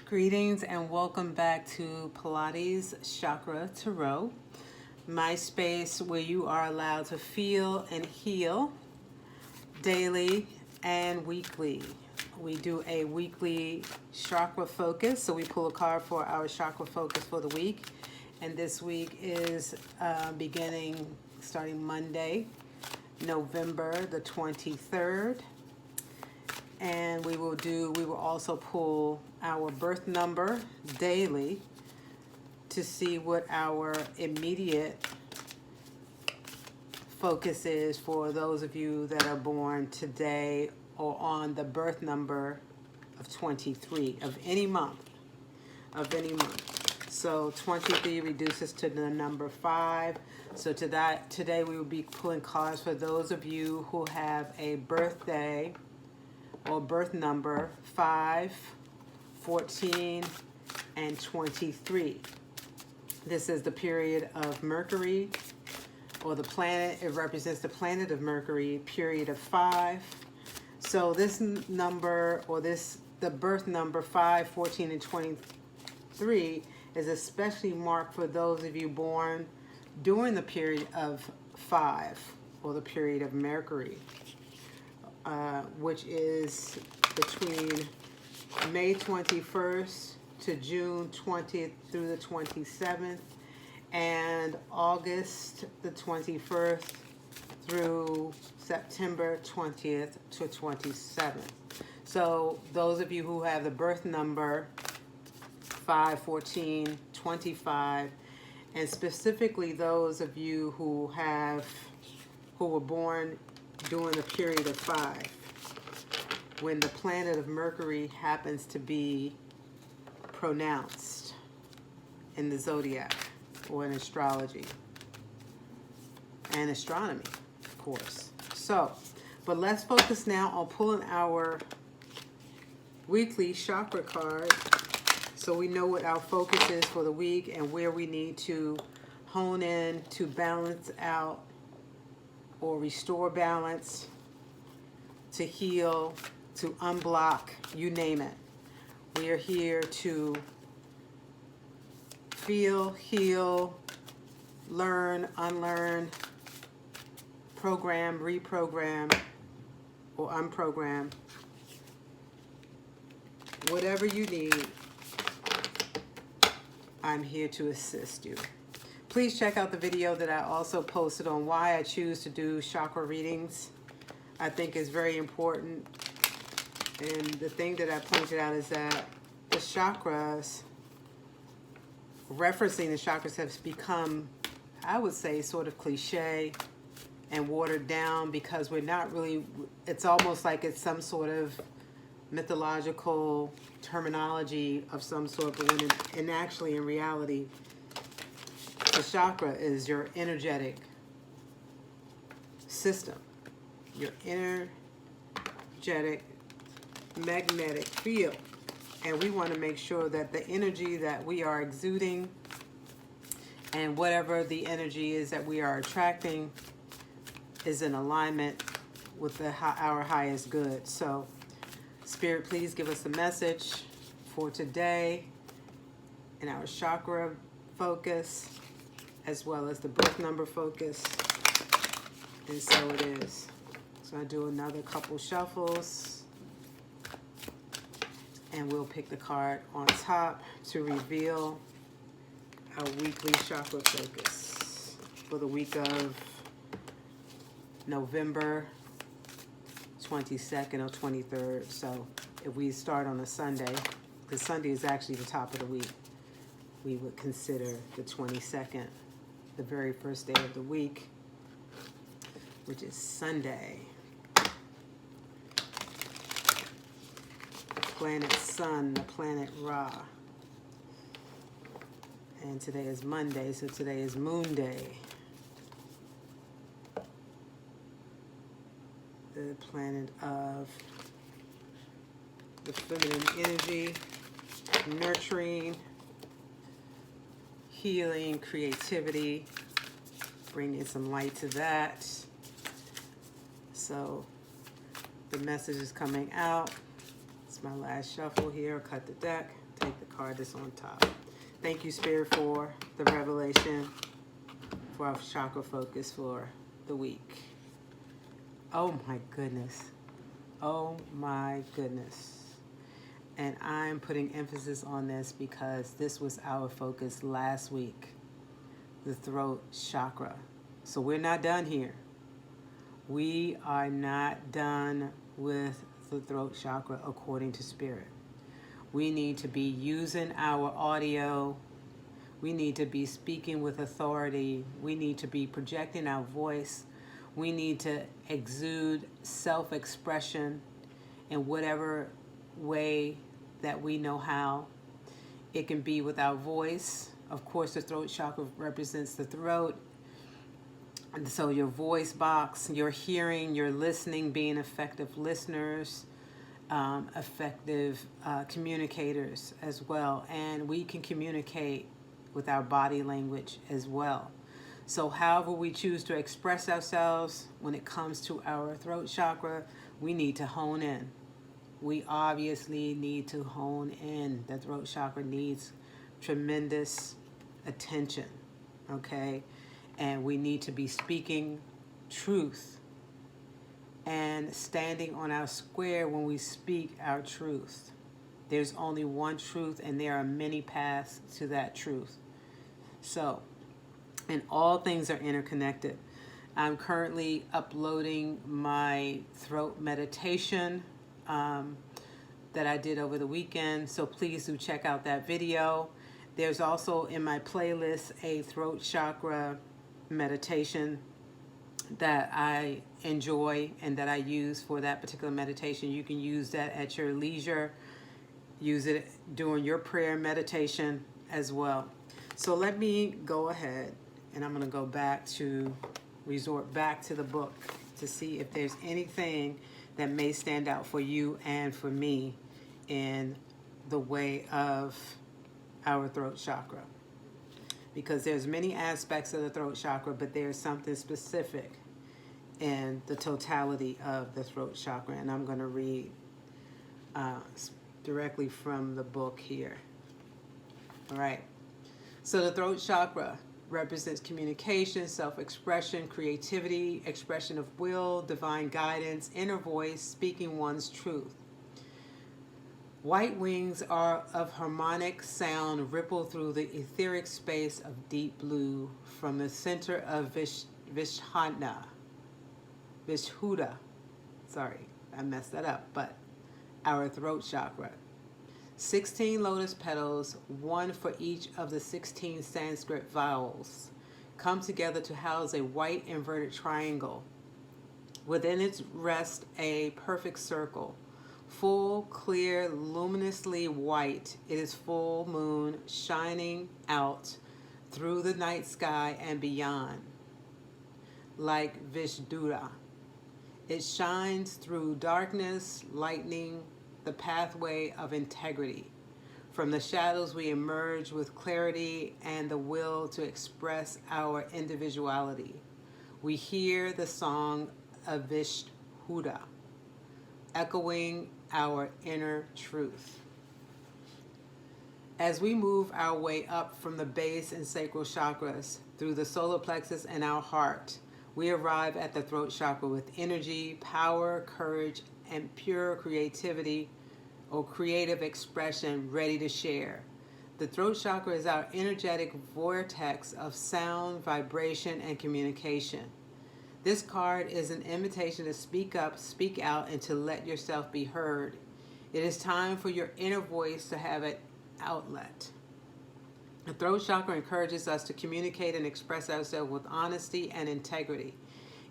Greetings and welcome back to Pilates Chakra Tarot, my space where you are allowed to feel and heal daily and weekly. We do a weekly chakra focus, so we pull a card for our chakra focus for the week. And this week is starting Monday, November the 23rd. And we will also pull our birth number daily to see what our immediate focus is for those of you that are born today or on the birth number of 23 of any month. So 23 reduces to the number 5. So today we will be pulling cards for those of you who have a birthday or birth number 5, 14, and 23. This is the period of Mercury, or the planet. It represents the planet of Mercury, period of 5. So this number, or the birth number 5, 14, and 23 is especially marked for those of you born during the period of 5, or the period of Mercury. Which is between May 21st to June 20th through the 27th, and August the 21st through September 20th to 27th. So those of you who have the birth number 5, 14, 25, and specifically those of you who were born during the period of 5, when the planet of Mercury happens to be pronounced in the zodiac or in astrology and astronomy, of course. But let's focus now on pulling our weekly chakra card so we know what our focus is for the week and where we need to hone in to balance out or restore balance, to heal, to unblock, you name it. We are here to feel, heal, learn, unlearn, program, reprogram, or unprogram. Whatever you need, I'm here to assist you. Please check out the video that I also posted on why I choose to do chakra readings. I think it's very important. And the thing that I pointed out is that the chakras, referencing the chakras, have become, I would say, sort of cliche and watered down because we're not really, it's almost like it's some sort of mythological terminology of some sort, but when actually in reality, the chakra is your energetic system, your energetic magnetic field. And we want to make sure that the energy that we are exuding and whatever the energy is that we are attracting is in alignment with our highest good. So, Spirit, please give us a message for today in our chakra focus, as well as the birth number focus. And so it is. So I do another couple shuffles, and we'll pick the card on top to reveal our weekly chakra focus for the week of November 22nd or 23rd. So if we start on a Sunday, because Sunday is actually the top of the week, we would consider the 22nd the very first day of the week, which is Sunday. Planet Sun, the planet Ra. And today is Monday, so today is Moon Day. The planet of the feminine energy, nurturing, healing, creativity, bringing some light to that. So the message is coming out. It's my last shuffle here. Cut the deck. take the card that's on top. Thank you, Spirit, for the revelation for our chakra focus for the week. Oh my goodness. Oh my goodness. And I'm putting emphasis on this because this was our focus last week, the throat chakra. So we're not done here. We are not done with the throat chakra according to Spirit. We need to be using our audio. We need to be speaking with authority. We need to be projecting our voice. We need to exude self-expression in whatever way that we know how. It can be with our voice. Of course, the throat chakra represents the throat. And so your voice box, your hearing, your listening, being effective listeners, effective communicators as well. And we can communicate with our body language as well. So however we choose to express ourselves when it comes to our throat chakra, we need to hone in. We obviously need to hone in. The throat chakra needs tremendous attention, okay? And we need to be speaking truth and standing on our square when we speak our truth. There's only one truth, and there are many paths to that truth. So, and all things are interconnected. I'm currently uploading my throat meditation that I did over the weekend, so please do check out that video. There's also in my playlist a throat chakra meditation that I enjoy and that I use for that particular meditation. You can use that at your leisure. Use it during your prayer meditation as well. So let me go ahead and I'm going to go back to resort back to the book to see if there's anything that may stand out for you and for me in the way of our throat chakra. Because there's many aspects of the throat chakra, but there's something specific in the totality of the throat chakra. And I'm going to read directly from the book here. All right. So the throat chakra represents communication, self-expression, creativity, expression of will, divine guidance, inner voice, speaking one's truth. White wings are of harmonic sound ripple through the etheric space of deep blue from the center of Vishuddha. Sorry, I messed that up, but our throat chakra. 16 lotus petals, one for each of the 16 Sanskrit vowels, come together to house a white inverted triangle. Within it rests a perfect circle. Full, clear, luminously white, it is full moon shining out through the night sky and beyond. Like Vishuddha, it shines through darkness, lightening the pathway of integrity. From the shadows we emerge with clarity and the will to express our individuality. We hear the song of Vishuddha, echoing our inner truth. As we move our way up from the base and sacral chakras through the solar plexus and our heart, we arrive at the throat chakra with energy, power, courage, and pure creativity or creative expression ready to share. The throat chakra is our energetic vortex of sound, vibration, and communication. This card is an invitation to speak up, speak out, and to let yourself be heard. It is time for your inner voice to have an outlet. The throat chakra encourages us to communicate and express ourselves with honesty and integrity.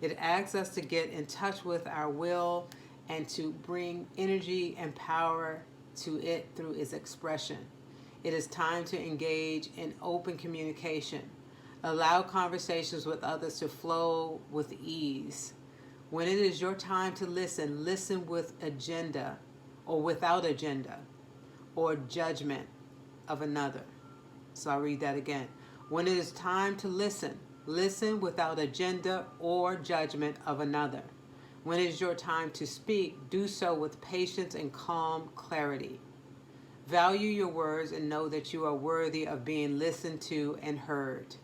It asks us to get in touch with our will and to bring energy and power to it through its expression. It is time to engage in open communication. Allow conversations with others to flow with ease. When it is your time to listen, listen with agenda or without agenda or judgment of another. So I'll read that again. When it is time to listen, listen without agenda or judgment of another. When it is your time to speak, do so with patience and calm clarity. Value your words and know that you are worthy of being listened to and heard.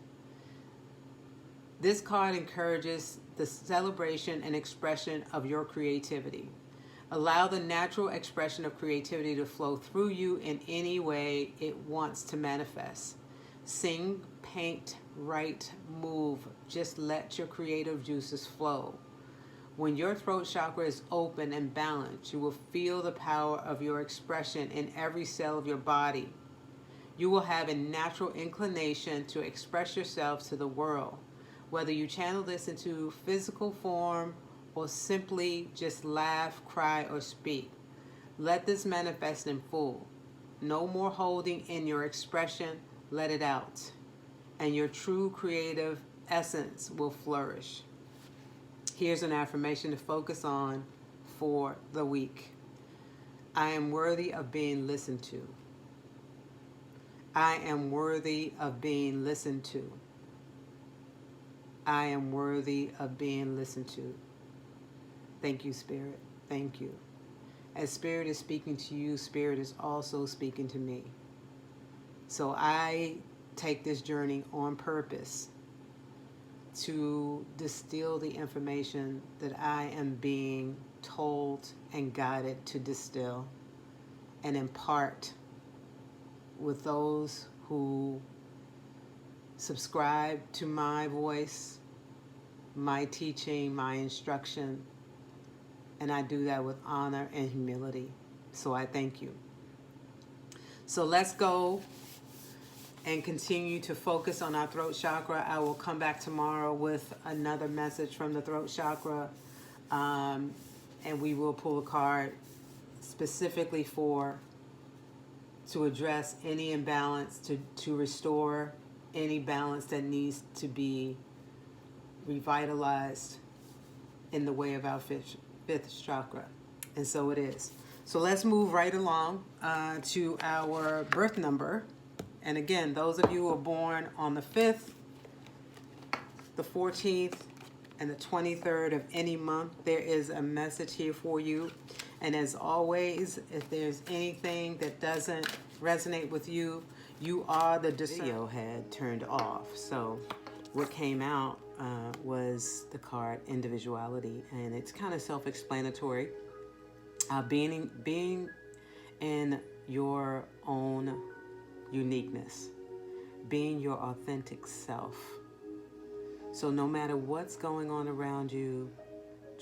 This card encourages the celebration and expression of your creativity. Allow the natural expression of creativity to flow through you in any way it wants to manifest. Sing, paint, write, move. Just let your creative juices flow. When your throat chakra is open and balanced, you will feel the power of your expression in every cell of your body. You will have a natural inclination to express yourself to the world, whether you channel this into physical form or simply just laugh, cry, or speak. Let this manifest in full. No more holding in your expression, let it out, and your true creative essence will flourish. Here's an affirmation to focus on for the week. I am worthy of being listened to. I am worthy of being listened to. I am worthy of being listened to. Thank you, Spirit. Thank you. As Spirit is speaking to you, Spirit is also speaking to me. So I take this journey on purpose to distill the information that I am being told and guided to distill and impart with those who subscribe to my voice, my teaching, my instruction, and I do that with honor and humility. So I thank you. So let's go and continue to focus on our throat chakra. I will come back tomorrow with another message from the throat chakra, and we will pull a card specifically to address any imbalance, to restore any balance that needs to be revitalized in the way of our fifth chakra. And so it is. So let's move right along to our birth number. And again, those of you who are born on the 5th, the 14th, and the 23rd of any month, there is a message here for you. And as always, if there's anything that doesn't resonate with you, you are the video had turned off. So what came out was the card Individuality, and it's kind of self-explanatory. Being in your own uniqueness, being your authentic self. So no matter what's going on around you,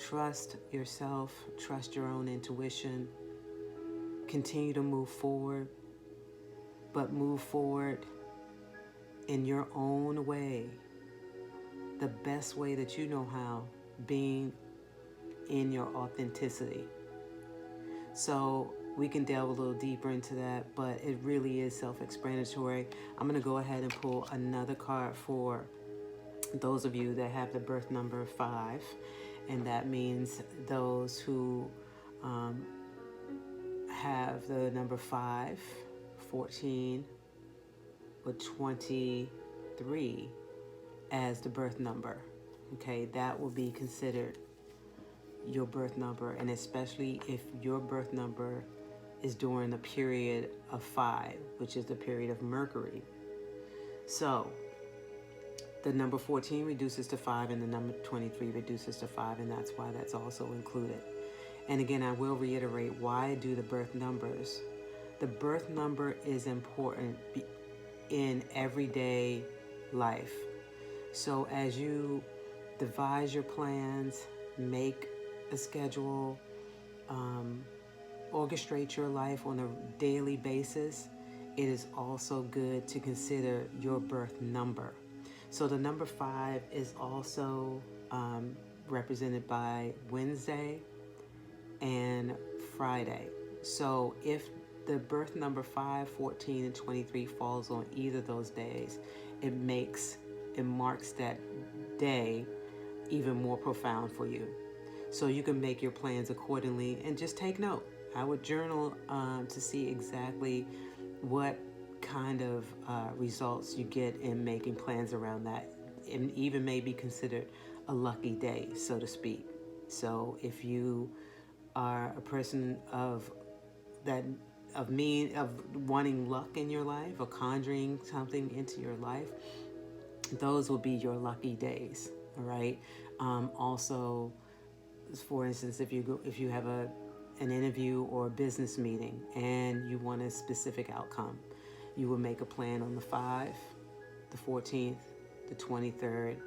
trust yourself, trust your own intuition, continue to move forward, but move forward in your own way, the best way that you know how, being in your authenticity. So we can delve a little deeper into that, but it really is self-explanatory. I'm going to go ahead and pull another card for those of you that have the birth number 5, and that means those who have the number 5, 14, or 23 as the birth number. Okay, that will be considered your birth number, and especially if your birth number is during the period of 5, which is the period of Mercury. So the number 14 reduces to 5 and the number 23 reduces to 5, and that's why that's also included. And again, I will reiterate why I do the birth numbers. The birth number is important in everyday life. So as you devise your plans, make a schedule, orchestrate your life on a daily basis, it is also good to consider your birth number. So the number 5 is also represented by Wednesday and Friday. So if the birth number 5, 14, and 23 falls on either of those days, it marks that day even more profound for you. So you can make your plans accordingly and just take note. I would journal to see exactly what kind of results you get in making plans around that. It even may be considered a lucky day, so to speak. So if you are a person of that of wanting luck in your life or conjuring something into your life, those will be your lucky days. All right. Also, for instance, if you have an interview or a business meeting and you want a specific outcome, you will make a plan on the 5th, the 14th, the 23rd,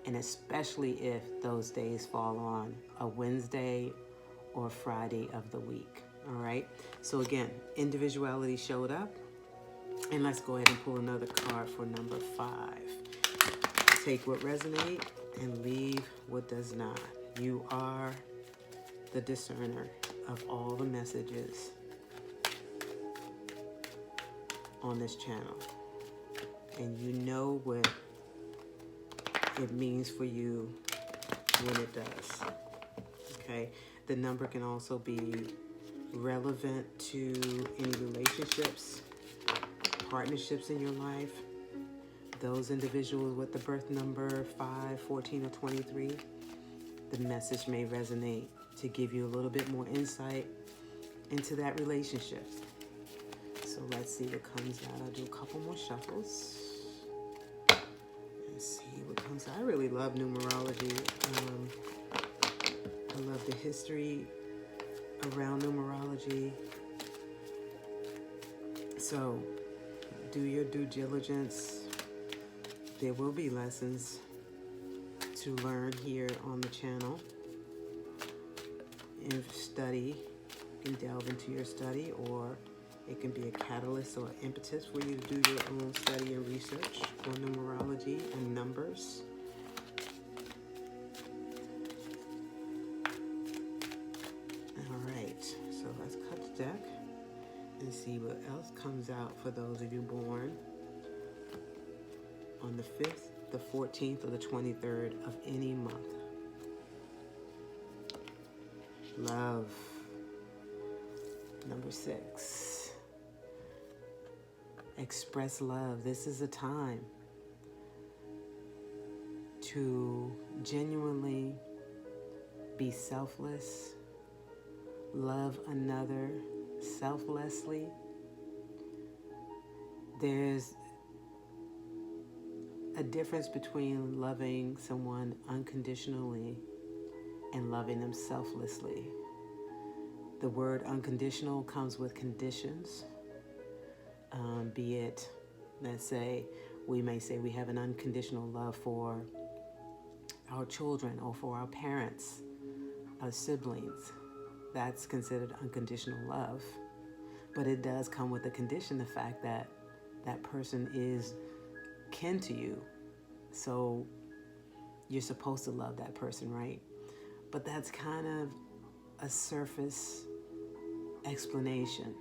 and especially if those days fall on a Wednesday or Friday of the week. All right. So again, individuality showed up, and let's go ahead and pull another card for number 5. Take what resonates and leave what does not. You are the discerner of all the messages on this channel, and you know what it means for you when it does. Okay, the number can also be relevant to any relationships, partnerships in your life. Those individuals with the birth number 5, 14, or 23, the message may resonate to give you a little bit more insight into that relationship. So let's see what comes out. I'll do a couple more shuffles and see what comes out. I really love numerology. I love the history around numerology. So do your due diligence. There will be lessons to learn here on the channel. And study, you can delve into your study, or it can be a catalyst or impetus for you to do your own study and research on numerology and numbers. All right, so let's cut the deck and see what else comes out for those of you born on the 5th, the 14th, or the 23rd of any month. Love. Number 6. Express love. This is a time to genuinely be selfless, love another selflessly. There's a difference between loving someone unconditionally and loving them selflessly. The word unconditional comes with conditions. Be it, let's say, we may say we have an unconditional love for our children or for our parents, our siblings. That's considered unconditional love. But it does come with a condition, the fact that that person is kin to you. So you're supposed to love that person, right? But that's kind of a surface explanation.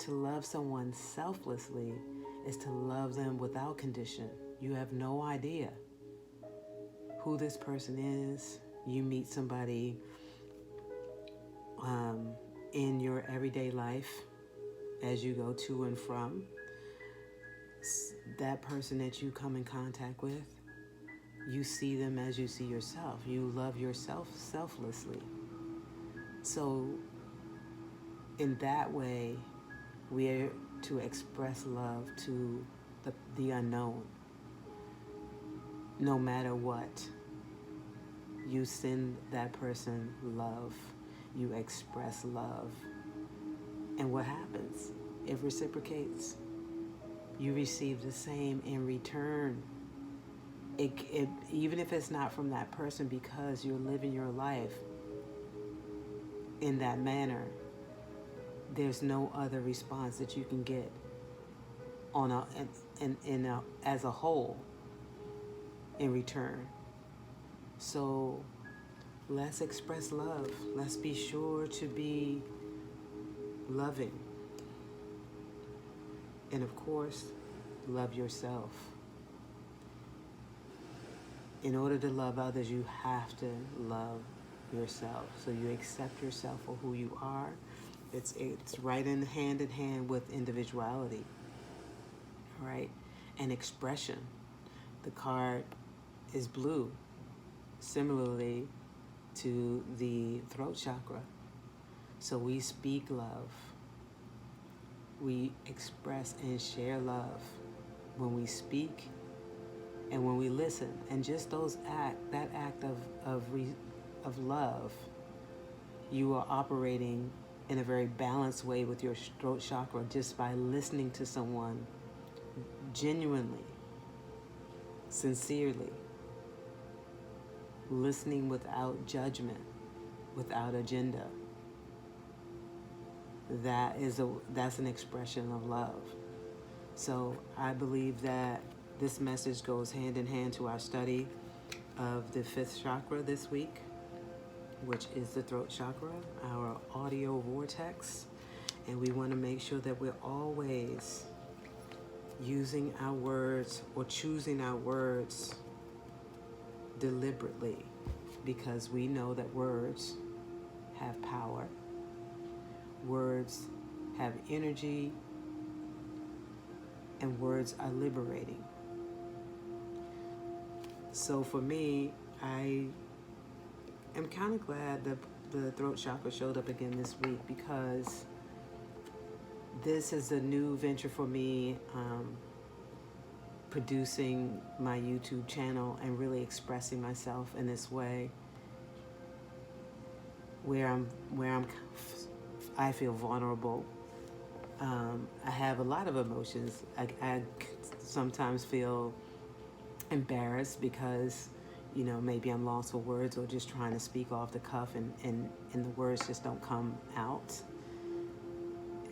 To love someone selflessly is to love them without condition. You have no idea who this person is. You meet somebody in your everyday life as you go to and from. That person that you come in contact with, you see them as you see yourself. You love yourself selflessly. So in that way, we are to express love to the unknown. No matter what, you send that person love. You express love. And what happens? It reciprocates. You receive the same in return. It even if it's not from that person, because you're living your life in that manner, there's no other response that you can get on as a whole in return. So let's express love. Let's be sure to be loving. And of course, love yourself. In order to love others, you have to love yourself. So you accept yourself for who you are. It's right in hand with individuality. All right? And expression. The card is blue, similarly to the throat chakra. So we speak love. we express and share love when we speak and when we listen. And just that act of love, you are operating in a very balanced way with your throat chakra just by listening to someone genuinely, sincerely, listening without judgment, without agenda. That's an expression of love. So I believe that this message goes hand in hand to our study of the fifth chakra this week, which is the throat chakra, our audio vortex. And we want to make sure that we're always using our words or choosing our words deliberately, because we know that words have power. Words have energy, and words are liberating. So for me, I am kind of glad that the throat chakra showed up again this week, because this is a new venture for me, producing my YouTube channel and really expressing myself in this way, where I feel vulnerable. I have a lot of emotions. I sometimes feel embarrassed because, maybe I'm lost for words, or just trying to speak off the cuff and the words just don't come out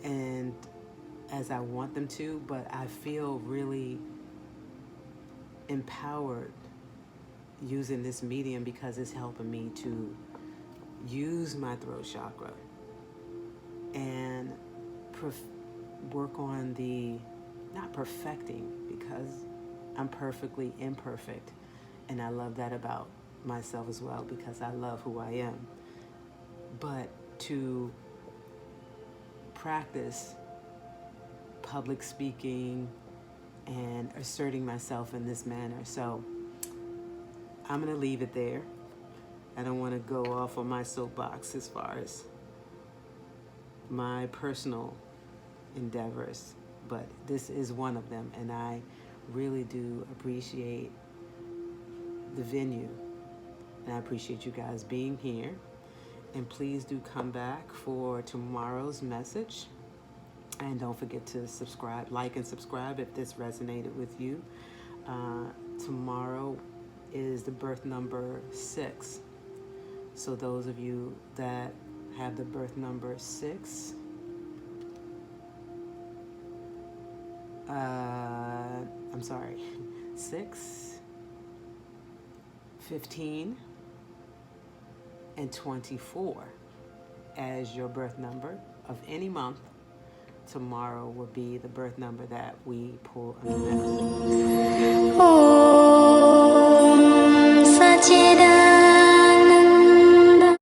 and as I want them to. But I feel really empowered using this medium, because it's helping me to use my throat chakra and work on not perfecting, because I'm perfectly imperfect, and I love that about myself as well, because I love who I am, but to practice public speaking and asserting myself in this manner. So I'm going to leave it there. I don't want to go off on my soapbox as far as my personal endeavors, but this is one of them, and I really do appreciate the venue, and I appreciate you guys being here. And please do come back for tomorrow's message, and don't forget to subscribe, like and subscribe if this resonated with you. Tomorrow is the birth number 6, so those of you that have the birth number 6, I'm sorry, 6, 15, and 24 as your birth number of any month, tomorrow will be the birth number that we pull on the message.